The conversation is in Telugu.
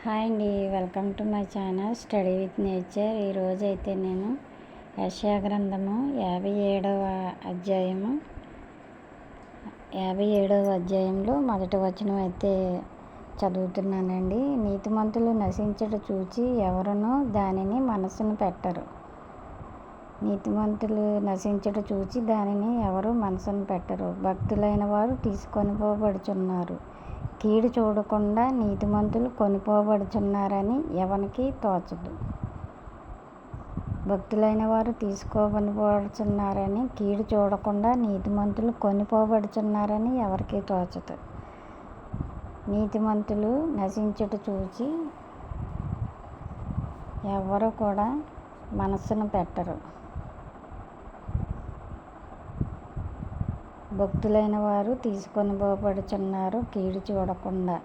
హాయ్ అండి, welcome to my channel study with nature. ఈరోజు అయితే నేను యెషయా గ్రంథము 57వ అధ్యాయంలో మొదటి వచనం అయితే చదువుతున్నానండి. నీతిమంతులు నశించుట చూచి ఎవరునూ దానిని మనసును పెట్టరు. నీతిమంతులు నశించుట చూచి దానిని ఎవరు మనసును పెట్టరు. భక్తులైన వారు తీసుకొని పోబడుచున్నారు. కీడు చూడకుండా నీతిమంతులు కొనిపోబడుచున్నారని ఎవనికి తోచదు. భక్తులైన వారు తీసుకోబడుచున్నారని కీడు చూడకుండా నీతిమంతులు కొనిపోబడుచున్నారని ఎవరికి తోచదు. నీతిమంతులు నశించుట చూచి ఎవరు కూడా మనస్సును పెట్టరు. భక్తులైన వారు తీసుకొని పోబడుచున్నారు కీడు చూడకుండా.